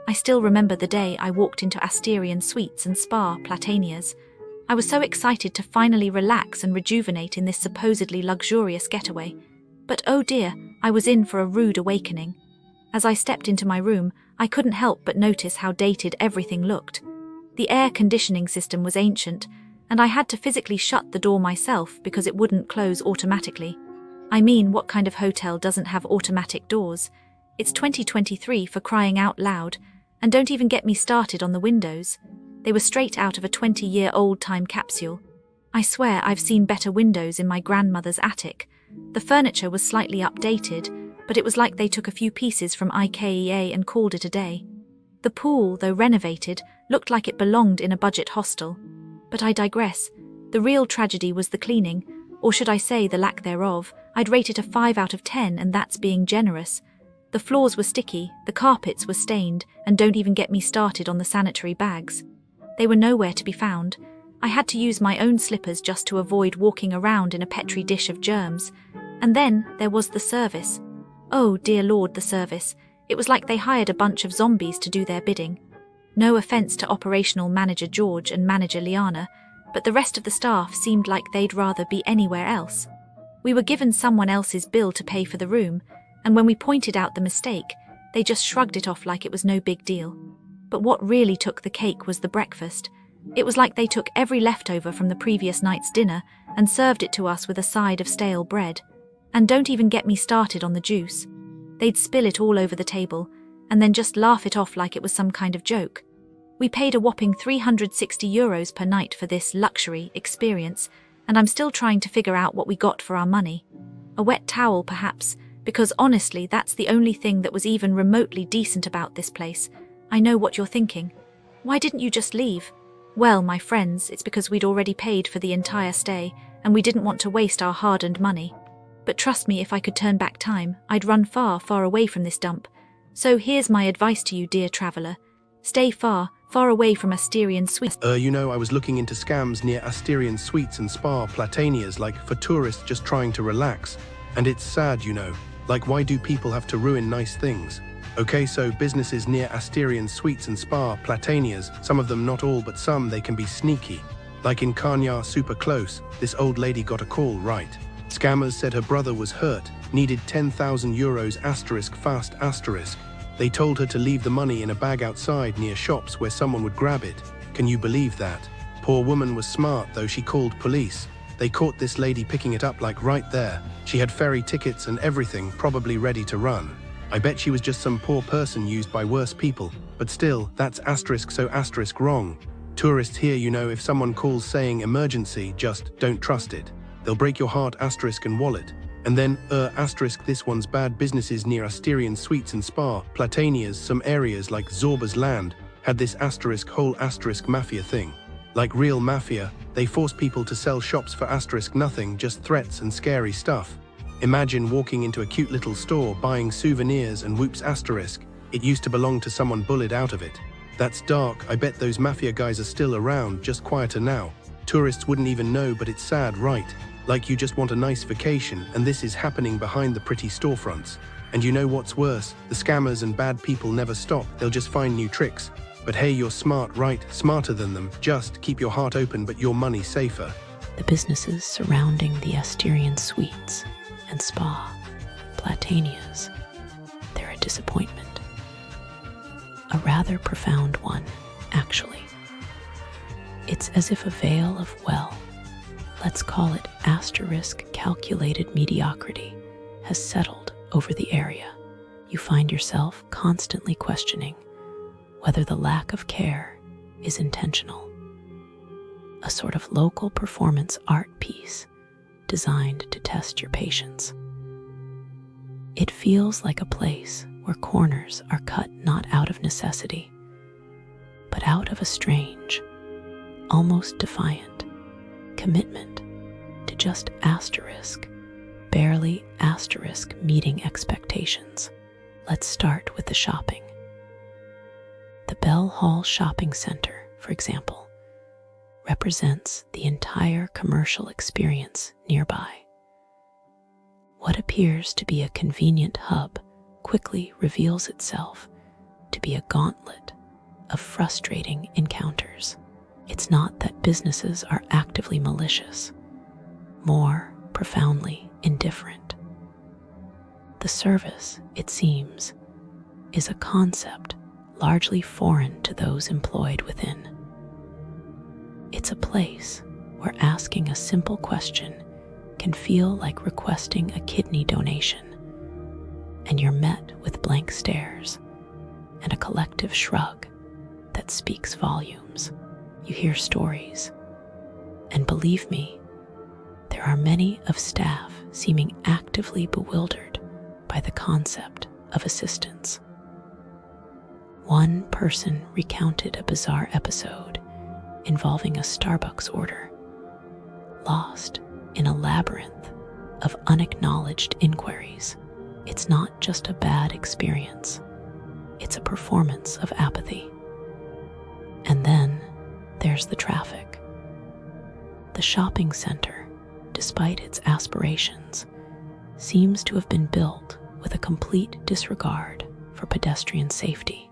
I still remember the day I walked into Asterion Suites and Spa, Platanias. I was so excited to finally relax and rejuvenate in this supposedly luxurious getaway. But oh dear, I was in for a rude awakening. As I stepped into my room, I couldn't help but notice how dated everything looked. The air conditioning system was ancient, and I had to physically shut the door myself because it wouldn't close automatically. I mean, what kind of hotel doesn't have automatic doors? It's 2023 for crying out loud, and don't even get me started on the windows. They were straight out of a 20-year-old time capsule. I swear I've seen better windows in my grandmother's attic. The furniture was slightly updated, but it was like they took a few pieces from IKEA and called it a day. The pool, though renovated, looked like it belonged in a budget hostel. But I digress. The real tragedy was the cleaning, or should I say the lack thereof. I'd rate it a 5 out of 10, and that's being generous. The floors were sticky, the carpets were stained, and don't even get me started on the sanitary bags. They were nowhere to be found. I had to use my own slippers just to avoid walking around in a petri dish of germs. And then there was the service. Oh dear Lord, the service. It was like they hired a bunch of zombies to do their bidding. No offense to operational manager George and manager Liana, but the rest of the staff seemed like they'd rather be anywhere else. We were given someone else's bill to pay for the room, and when we pointed out the mistake, they just shrugged it off like it was no big deal. But what really took the cake was the breakfast. It was like they took every leftover from the previous night's dinner and served it to us with a side of stale bread. And don't even get me started on the juice. They'd spill it all over the table, and then just laugh it off like it was some kind of joke. We paid a whopping €360 per night for this luxury experience, and I'm still trying to figure out what we got for our money. A wet towel, perhaps, because honestly, that's the only thing that was even remotely decent about this place. I know what you're thinking. Why didn't you just leave? Well, my friends, it's because we'd already paid for the entire stay, and we didn't want to waste our hard-earned money. But trust me, if I could turn back time, I'd run far, far away from this dump. So here's my advice to you, dear traveller. Stay far, far away from Asterion Suites. I was looking into scams near Asterion Suites and Spa, Platanias, like for tourists just trying to relax. And it's sad, like why do people have to ruin nice things? Okay, so businesses near Asterion Suites and Spa, Platanias, some of them, not all, but some, they can be sneaky. Like in Chania, super close, this old lady got a call, right? Scammers said her brother was hurt, needed €10,000 fast. They told her to leave the money in a bag outside near shops where someone would grab it. Can you believe that? Poor woman was smart though, she called police. They caught this lady picking it up like right there. She had ferry tickets and everything, probably ready to run. I bet she was just some poor person used by worse people, but still, that's so wrong. Tourists here, if someone calls saying emergency, just don't trust it. They'll break your heart and wallet. And then, this one's bad. Businesses near Asterion Suites and Spa, Platanias, some areas like Zorba's land, had this whole mafia thing. Like real mafia, they force people to sell shops for nothing, just threats and scary stuff. Imagine walking into a cute little store, buying souvenirs and whoops it used to belong to someone bullied out of it. That's dark. I bet those mafia guys are still around, just quieter now. Tourists wouldn't even know, but it's sad, right? Like you just want a nice vacation, and this is happening behind the pretty storefronts. And you know what's worse? The scammers and bad people never stop. They'll just find new tricks. But hey, you're smart, right? Smarter than them. Just keep your heart open, but your money safer. The businesses surrounding the Asterion Suites and Spa, Platanias, they're a disappointment. A rather profound one, actually. It's as if a veil of, let's call it calculated mediocrity, has settled over the area. You find yourself constantly questioning whether the lack of care is intentional. A sort of local performance art piece designed to test your patience. It feels like a place where corners are cut not out of necessity, but out of a strange, almost defiant commitment to just barely meeting expectations. Let's start with the shopping. The Belle Hall Shopping Center, for example, represents the entire commercial experience nearby. What appears to be a convenient hub quickly reveals itself to be a gauntlet of frustrating encounters. It's not that businesses are actively malicious, more profoundly indifferent. The service, it seems, is a concept largely foreign to those employed within. It's a place where asking a simple question can feel like requesting a kidney donation, and you're met with blank stares and a collective shrug that speaks volumes. You hear stories, and believe me, there are many of staff seeming actively bewildered by the concept of assistance. One person recounted a bizarre episode involving a Starbucks order, lost in a labyrinth of unacknowledged inquiries. It's not just a bad experience, it's a performance of apathy. And then there's the traffic. The shopping center, despite its aspirations, seems to have been built with a complete disregard for pedestrian safety.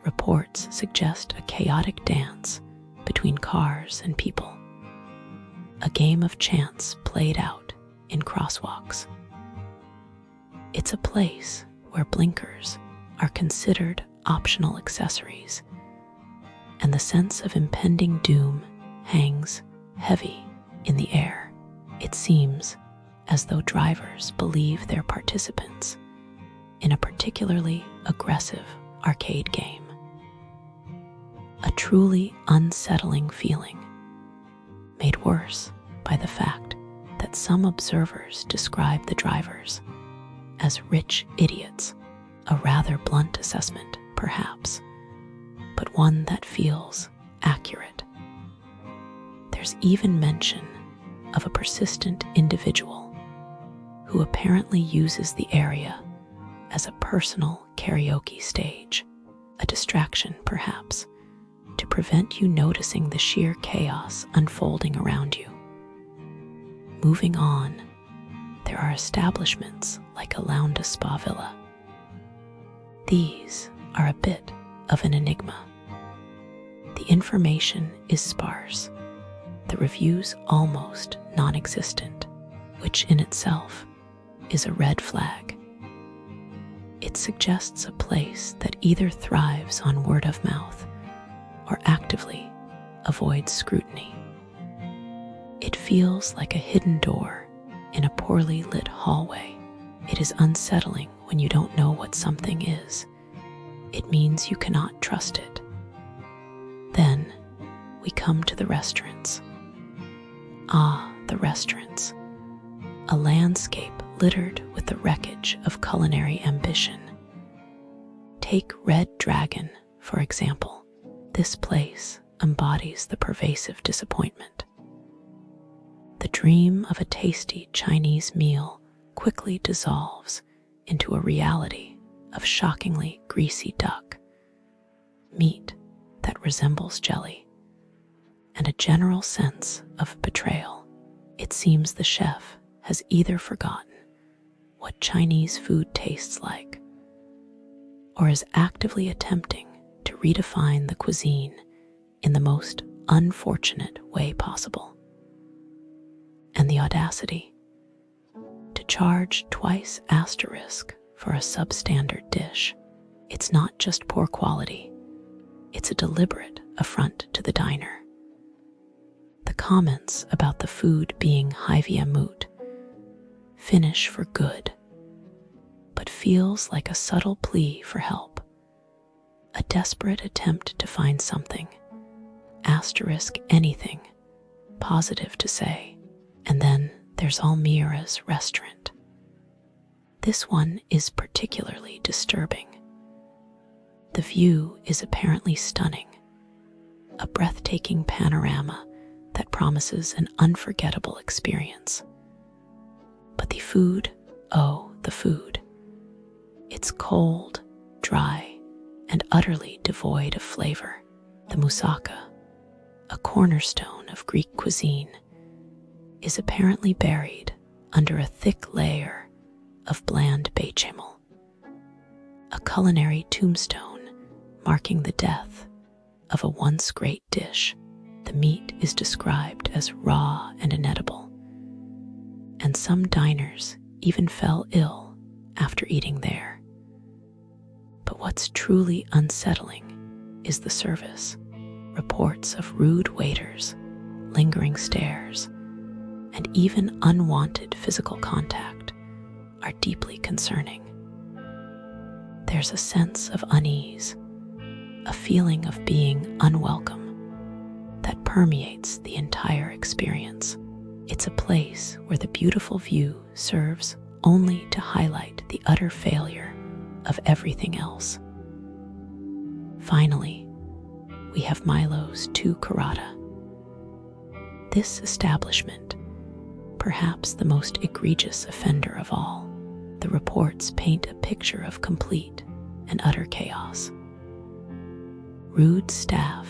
Reports suggest a chaotic dance between cars and people, a game of chance played out in crosswalks. It's a place where blinkers are considered optional accessories, and the sense of impending doom hangs heavy in the air. It seems as though drivers believe they're participants in a particularly aggressive arcade game. A truly unsettling feeling, made worse by the fact that some observers describe the drivers as rich idiots, a rather blunt assessment, perhaps, but one that feels accurate. There's even mention of a persistent individual who apparently uses the area as a personal karaoke stage, a distraction perhaps, to prevent you noticing the sheer chaos unfolding around you. Moving on, there are establishments like Almyra Spa Villa. These are a bit of an enigma. The information is sparse, the reviews almost non-existent, which in itself is a red flag. It suggests a place that either thrives on word of mouth or actively avoids scrutiny. It feels like a hidden door in a poorly lit hallway. It is unsettling when you don't know what something is. It means you cannot trust it. Then we come to the restaurants. Ah, the restaurants. A landscape littered with the wreckage of culinary ambition. Take Red Dragon, for example. This place embodies the pervasive disappointment. The dream of a tasty Chinese meal quickly dissolves into a reality of shockingly greasy duck, meat that resembles jelly, and a general sense of betrayal. It seems the chef has either forgotten what Chinese food tastes like, or is actively attempting to redefine the cuisine in the most unfortunate way possible. And the audacity to charge twice asterisk for a substandard dish. It's not just poor quality, it's a deliberate affront to the diner. The comments about the food being Hyvia moot finish for good, but feels like a subtle plea for help, a desperate attempt to find something, asterisk anything, positive to say. And then there's Almyra's Restaurant. This one is particularly disturbing. The view is apparently stunning, a breathtaking panorama that promises an unforgettable experience. But the food, oh, the food. It's cold, dry, and utterly devoid of flavor. The moussaka, a cornerstone of Greek cuisine, is apparently buried under a thick layer of bland bechamel, a culinary tombstone marking the death of a once great dish. The meat is described as raw and inedible, and some diners even fell ill after eating there. But what's truly unsettling is the service. Reports of rude waiters, lingering stares, and even unwanted physical contact are deeply concerning. There's a sense of unease, a feeling of being unwelcome that permeates the entire experience. It's a place where the beautiful view serves only to highlight the utter failure of everything else. Finally, we have Mylos 2 Carata. This establishment, perhaps the most egregious offender of all, the reports paint a picture of complete and utter chaos. Rude staff